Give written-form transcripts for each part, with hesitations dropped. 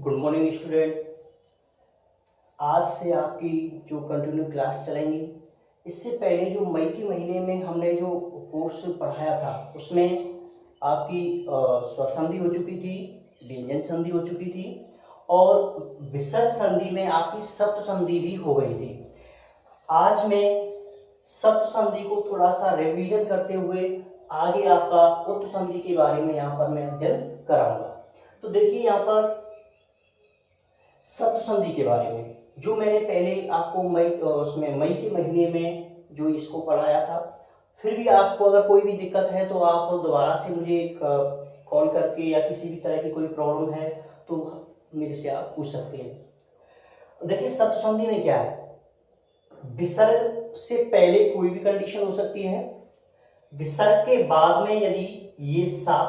Good morning student. आज से आपकी जो कंटिन्यू क्लास चलेंगी। इससे पहले जो मई के महीने में हमने जो कोर्स पढ़ाया था उसमें आपकी स्वर संधि हो चुकी थी, व्यंजन संधि हो चुकी थी और विसर्ग संधि में आपकी सप्त संधि भी हो गई थी। आज मैं सप्त संधि को थोड़ा सा रिवीजन करते हुए आगे आपका उत्त संधि के बारे में यहाँ पर मैं अध्ययन कराऊंगा। तो देखिए यहाँ पर सप्त संधि के बारे में जो मैंने पहले आपको मई के महीने में जो इसको पढ़ाया था। फिर भी आपको अगर कोई भी दिक्कत है तो आप दोबारा से मुझे कॉल करके या किसी भी तरह की कोई प्रॉब्लम है तो मेरे से आप पूछ सकते हैं। देखिए सप्त संधि में क्या है, विसर्ग से पहले कोई भी कंडीशन हो सकती है, विसर्ग के बाद में यदि ये सा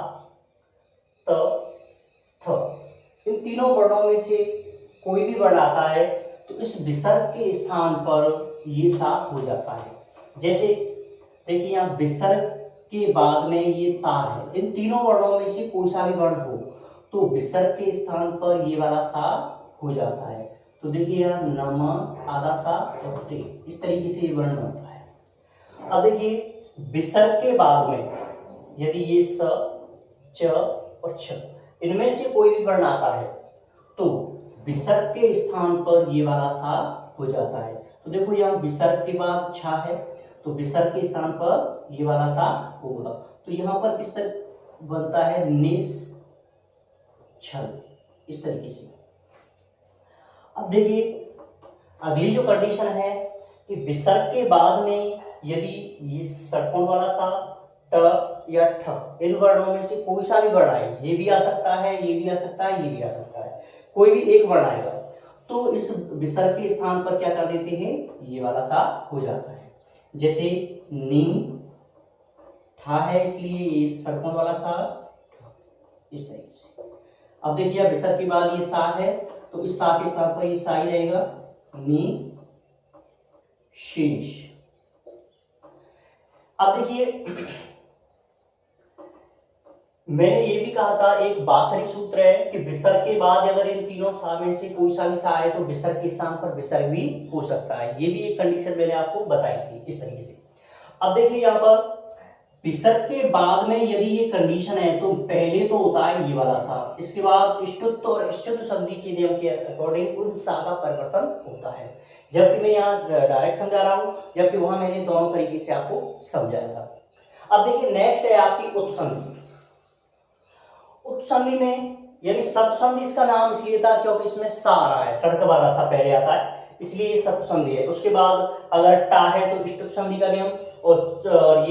त थ इन तीनों वर्णों में से कोई भी वर्ण आता है तो इस विसर्ग के स्थान पर ये सा हो जाता है। जैसे देखिए यहाँ विसर्ग के बाद में ये ता है, इन तीनों वर्णों में से कोई सा भी वर्ण हो तो विसर्ग के स्थान पर ये वाला सा हो जाता है। तो देखिए यहाँ नम आधा सा और ते, इस तरीके से ये वर्ण बनता है। अब देखिए विसर्ग के बाद में यदि ये स च और छ इनमें से कोई भी वर्ण आता है तो विसर्ग के स्थान पर ये वाला सा हो जाता है। तो देखो यहाँ विसर्ग के बाद छा है तो विसर्ग के स्थान पर ये वाला सा होगा। तो यहाँ पर किस तरह बनता है, निस छल, इस तरीके से। अब देखिए अगली जो कंडीशन है कि विसर्ग के बाद में यदि ये षटकोण वाला सा ट या ठ इन वर्णों में से कोई सा भी वर्ण आए, ये भी आ सकता है, ये भी आ सकता है, ये भी आ सकता है, कोई भी एक वर्ण आएगा तो इस विसर्ग के स्थान पर क्या कर देते हैं, ये वाला सा हो जाता है। जैसे नी ठा है इसलिए ये षटकोण वाला सा, इस तरीके से। अब देखिए विसर्ग के बाद ये सा है तो इस सा के स्थान पर ये सा ही रहेगा, नी शीश। अब देखिए मैंने ये भी कहा था एक बासरी सूत्र है कि विसर्ग के बाद अगर इन तीनों सा में से कोई सा भी सा आए तो विसर्ग के स्थान पर विसर्ग भी हो सकता है। ये भी एक कंडीशन मैंने आपको बताई थी इस तरीके से। अब देखिए यहाँ पर विसर्ग के बाद में यदि ये कंडीशन है तो पहले तो होता है ये वाला सा, इसके बाद इष्टुत्व और इष्टुत्व संधि के नियम के अकॉर्डिंग उन सा का परिवर्तन होता है। जबकि मैं यहाँ डायरेक्ट समझा रहा हूँ, जबकि वहां मैंने दोनों तरीके से आपको समझाया था। अब देखिए नेक्स्ट है आपकी उत्संधि। उत्संधि में यानी सप्तसंधि इसका नाम इसलिए था क्योंकि इसमें सा आ रहा है, सड़क वाला सा पहले आता है इसलिए ये सप्तसंधि है। उसके बाद अगर टा है तो इष्टुप संधि का नियम और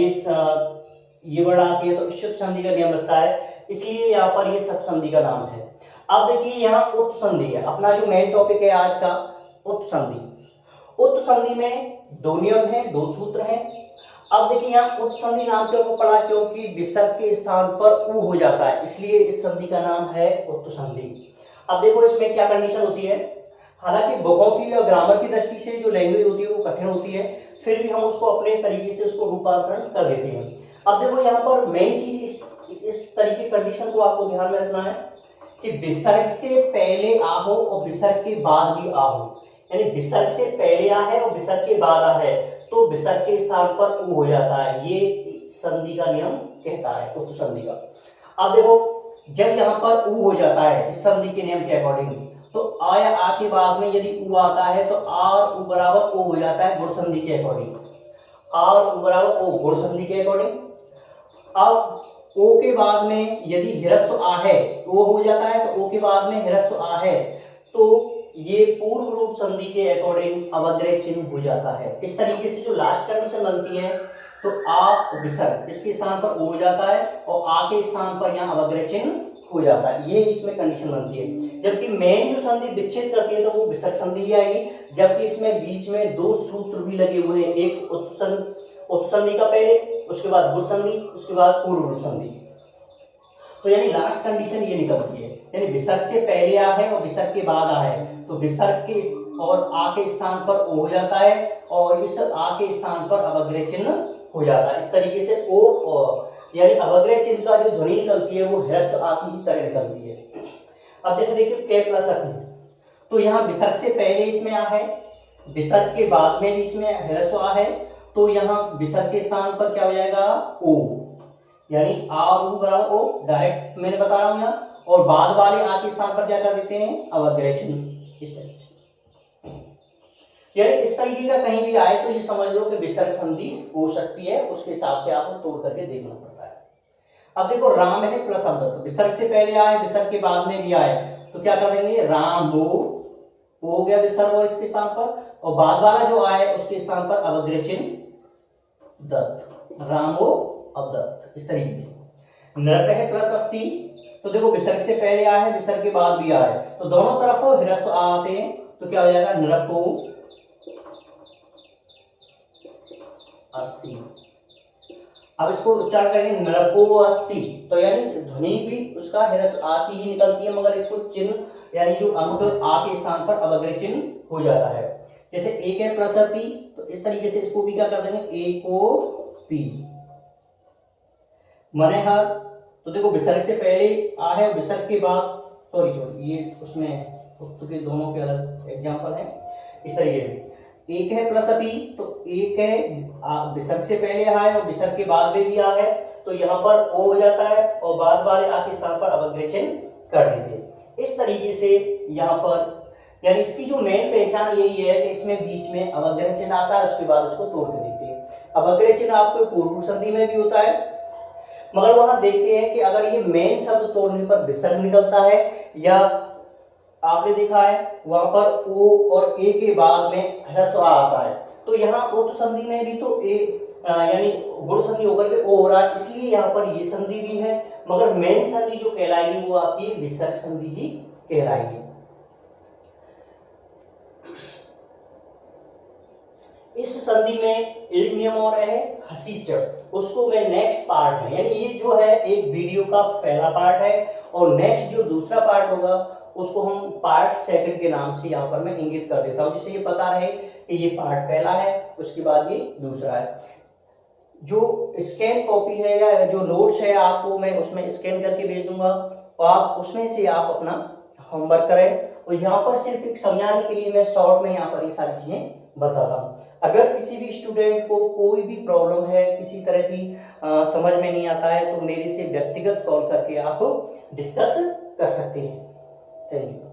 ये वर्ण आती है तो इष्टुप संधि का नियम लगता है, इसलिए यहाँ पर ये सप्तसंधि का नाम है। अब देखिए यहाँ उत्संधि है, अपना जो मेन टॉपिक है आज का उत्संधि। उत्संधि में दो नियम है, दो सूत्र हैं। अब देखिए यहाँ उत्संधि नाम क्यों को पढ़ा, क्योंकि विसर्ग के स्थान पर उ हो जाता है इसलिए इस संधि का नाम है उत्संधि। अब देखो इसमें क्या कंडीशन होती है, हालांकि बकों की या ग्रामर की दृष्टि से जो लैंग्वेज होती है वो कठिन होती है, फिर भी हम उसको अपने तरीके से उसको रूपांतरण कर देते हैं। अब देखो यहाँ पर मेन चीज इस तरीके कंडीशन को आपको ध्यान में रखना है कि विसर्ग से पहले आ हो और विसर्ग के बाद भी आ हो, यानी विसर्ग से पहले आ है और विसर्ग के बाद आ है तो विसर्ग के स्थान पर उ हो जाता है, ये संधि का नियम कहता है उत्त संधि का। अब देखो जब यहाँ पर उ हो जाता है इस संधि के नियम के अकॉर्डिंग तो आ या आ के बाद में यदि उ आता है तो आ और उ बराबर ओ हो जाता है गुण संधि के अकॉर्डिंग, आ और उ बराबर ओ गुण संधि के अकॉर्डिंग। अब ओ के बाद में यदि ह्रस्व आ है ओ हो जाता है तो ओ के बाद में ह्रस्व आ है तो ये पूर्व रूप संधि के अकॉर्डिंग अवग्रह चिन्ह हो जाता है। इस तरीके से जो लास्ट कंडीशन बनती है तो आ विसर्ग इसके स्थान पर ओ हो जाता है और आ के स्थान पर यहाँ अवग्रह चिन्ह हो जाता है, ये इसमें कंडीशन बनती है। जबकि मेन जो संधि विच्छेद करती है तो वो विसर्ग संधि ही आएगी, जबकि इसमें बीच में दो सूत्र भी लगे हुए हैं, एक उत्संधि का पहले, उसके बाद गुण संधि, उसके बाद पूर्व रूप संधि। तो यानी लास्ट कंडीशन ये निकलती है, यानी विसर्ग से पहले आ है और विसर्ग के बाद आ है तो विसर्ग के और आ के स्थान पर ओ हो जाता है और इस आ के स्थान पर अवग्रह चिन्ह हो जाता है। इस तरीके से ओ यानी अवग्रह चिन्ह का जो ध्वनि निकलती है वो ह्रस्व आ की ही तरह निकलती है। अब जैसे देखिए के प्लस अपी, तो यहाँ विसर्ग से पहले इसमें आ है, विसर्ग के बाद में भी इसमें ह्रस्व आ है, तो यहाँ विसर्ग के स्थान पर क्या हो जाएगा ओ, यानी आ और ऊ बराबर ओ, डायरेक्ट मैंने बता रहा हूं यहाँ। और बाद वाले आ के स्थान पर क्या कर देते हैं अवग्रह चिन्ह, इस तरीके से। यानी इस तरीके का कहीं भी आए तो ये समझ लो कि विसर्ग संधि हो सकती है, उसके हिसाब से आपको तोड़ करके देखना पड़ता है। अब देखो राम है प्लस अवदत्त, तो विसर्ग से पहले आए, विसर्ग के बाद में भी आए, तो क्या कर देंगे राम हो गया विसर्ग और इसके स्थान पर, और बाद वाला जो आए उसके स्थान पर अवग्रह चिन्ह दत्त, रामो अवदत्त, इस तरीके से। नृप है प्लस अस्ति, तो देखो विसर्ग से पहले आया है, विसर्ग के बाद भी आया है, तो दोनों तरफ ह्रस्व आते हैं, तो क्या हो जाएगा नृपो अस्ति। अब इसको उच्चारण करेंगे नृपो अस्ति, तो यानी ध्वनि भी उसका ह्रस्व आ की ही निकलती है, मगर इसको चिन्ह यानी जो अंक आ के स्थान पर अवग्रह चिन्ह हो जाता है। जैसे एक है प्लस पी, तो इस तरीके से इसको भी क्या कर देंगे ए को पी। मनहर, तो देखो विसर्ग से पहले आ है, विसर्ग के बाद सॉरी ये उसमें के दोनों के अलग एग्जांपल हैं, इस तरीके से। एक है प्लस अपी, तो एक है विसर्ग से पहले आ है और विसर्ग के बाद में भी आ है, तो यहाँ पर ओ हो जाता है और बाद वाले आ के स्थान पर अवग्रह चिन्ह कर देते हैं। इस तरीके से यहाँ पर यानी इसकी जो मेन पहचान यही है कि इसमें बीच में अवग्रह चिन्ह आता है, उसके बाद उसको तोड़ के देखते हैं। अवग्रह चिन्ह आपको पूर्व संधि में भी होता है, मगर वहां देखते हैं कि अगर ये मेन शब्द तोड़ने पर विसर्ग निकलता है, या आपने देखा है वहां पर ओ और ए के बाद में ह्रस्व आता है, तो यहाँ उत संधि में भी तो ए यानी गुण संधि होकर के ओ हो रहा है, इसलिए यहाँ पर ये संधि भी है, मगर मेन संधि जो कहलाएगी वो आपकी विसर्ग संधि ही कहलाएगी। इस संधि में एक नियम और है हसीचड़, उसको मैं नेक्स्ट पार्ट में, यानी ये जो है एक वीडियो का पहला पार्ट है, और नेक्स्ट जो दूसरा पार्ट होगा उसको हम पार्ट सेकंड के नाम से यहाँ पर मैं इंगित कर देता हूँ, जिससे ये पता रहे कि ये पार्ट पहला है, उसके बाद ये दूसरा है। जो स्कैन कॉपी है या जो नोट्स है आपको मैं उसमें स्कैन करके भेज दूंगा, और आप उसमें से आप अपना होमवर्क करें, और यहाँ पर सिर्फ एक समझाने के लिए मैं शॉर्ट में यहाँ पर ये सारी चीजें बताता हूँ। अगर किसी भी स्टूडेंट को कोई भी प्रॉब्लम है, किसी तरह की समझ में नहीं आता है, तो मेरे से व्यक्तिगत कॉल करके आप डिस्कस कर सकते हैं। Thank you.